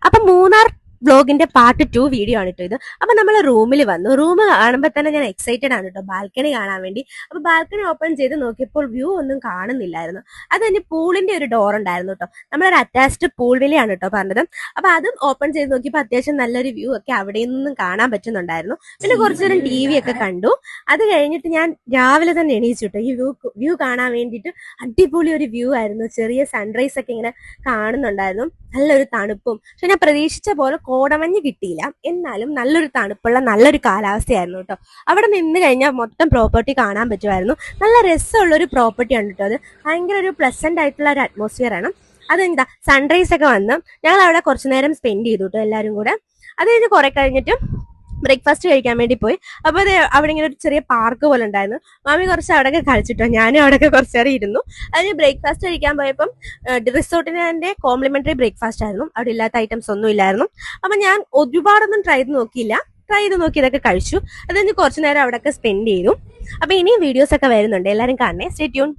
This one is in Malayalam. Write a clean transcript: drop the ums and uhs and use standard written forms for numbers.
അപ്പൊ മൂന്നാർ വ്ലോഗിന്റെ പാർട്ട് 2 വീഡിയോ ആണ് കേട്ടോ ഇത്. അപ്പൊ നമ്മൾ റൂമിൽ വന്നു. റൂം കാണുമ്പോൾ തന്നെ ഞാൻ എക്സൈറ്റഡ് ആണ് കേട്ടോ ബാൽക്കണി കാണാൻ വേണ്ടി. അപ്പൊ ബാൽക്കണി ഓപ്പൺ ചെയ്ത് നോക്കിയപ്പോൾ വ്യൂ ഒന്നും കാണുന്നില്ലായിരുന്നു. അത് തന്നെ പൂളിന്റെ ഒരു ഡോർ ഉണ്ടായിരുന്നു കേട്ടോ. നമ്മളൊരു അറ്റാച്ച്ഡ് പൂൾ വിലയാണ് കേട്ടോ പറഞ്ഞത്. അപ്പൊ അതും ഓപ്പൺ ചെയ്ത് നോക്കിയപ്പോൾ അത്യാവശ്യം നല്ലൊരു വ്യൂ ഒക്കെ അവിടെ നിന്നും കാണാൻ പറ്റുന്നുണ്ടായിരുന്നു. പിന്നെ കുറച്ചു നേരം TV ഒക്കെ കണ്ടു. അത് കഴിഞ്ഞിട്ട് ഞാൻ രാവിലെ തന്നെ എണീച്ചു കേട്ടോ ഈ വ്യൂ കാണാൻ വേണ്ടിയിട്ട്. അടിപൊളി ഒരു വ്യൂ ആയിരുന്നു. ചെറിയ സൺറൈസ് ഒക്കെ ഇങ്ങനെ കാണുന്നുണ്ടായിരുന്നു. നല്ലൊരു തണുപ്പും. പക്ഷെ ഞാൻ പ്രതീക്ഷിച്ച പോലെ കോടമഞ്ഞ് കിട്ടിയില്ല. എന്നാലും നല്ലൊരു തണുപ്പുള്ള നല്ലൊരു കാലാവസ്ഥയായിരുന്നു കേട്ടോ. അവിടെ നിന്ന് കഴിഞ്ഞാൽ മൊത്തം പ്രോപ്പർട്ടി കാണാൻ പറ്റുമായിരുന്നു. നല്ല രസമുള്ള ഒരു പ്രോപ്പർട്ടിയാണ് കേട്ടോ അത്. ഭയങ്കര ഒരു പ്ലസന്റ് ആയിട്ടുള്ള ഒരു അറ്റ്മോസ്ഫിയർ ആണ്. അതെന്താ സൺറൈസ് ഒക്കെ വന്ന് ഞങ്ങൾ അവിടെ കുറച്ചു നേരം സ്പെൻഡ് ചെയ്തു കേട്ടോ എല്ലാവരും കൂടെ. അത് കഴിഞ്ഞ് കുറെ കഴിഞ്ഞിട്ട് ബ്രേക്ക്ഫാസ്റ്റ് കഴിക്കാൻ വേണ്ടി പോയി. അപ്പൊ അത് അവിടെ ഇങ്ങനെ ഒരു ചെറിയ പാർക്ക് പോലെ ഉണ്ടായിരുന്നു. മാമി കുറച്ച് അവിടെയൊക്കെ കളിച്ചിട്ടോ. ഞാനും അവിടെയൊക്കെ കുറച്ച് നേരം ഇരുന്നു. അതിന് ബ്രേക്ക്ഫാസ്റ്റ് കഴിക്കാൻ പോയപ്പം റിസോർട്ടിന്റെ കോംപ്ലിമെന്ററി ബ്രേക്ക്ഫാസ്റ്റ് ആയിരുന്നു. അവിടെ ഇല്ലാത്ത ഐറ്റംസ് ഒന്നും ഇല്ലായിരുന്നു. അപ്പൊ ഞാൻ ഒരുപാടൊന്നും ട്രൈ ചെയ്ത് നോക്കി ഇതൊക്കെ കഴിച്ചു. അത് കഴിഞ്ഞ് കുറച്ചു നേരം അവിടെയൊക്കെ സ്പെൻഡ് ചെയ്തു. അപ്പൊ ഇനിയും വീഡിയോസ് ഒക്കെ വരുന്നുണ്ട്. എല്ലാവരും കാണണേ. Stay tune.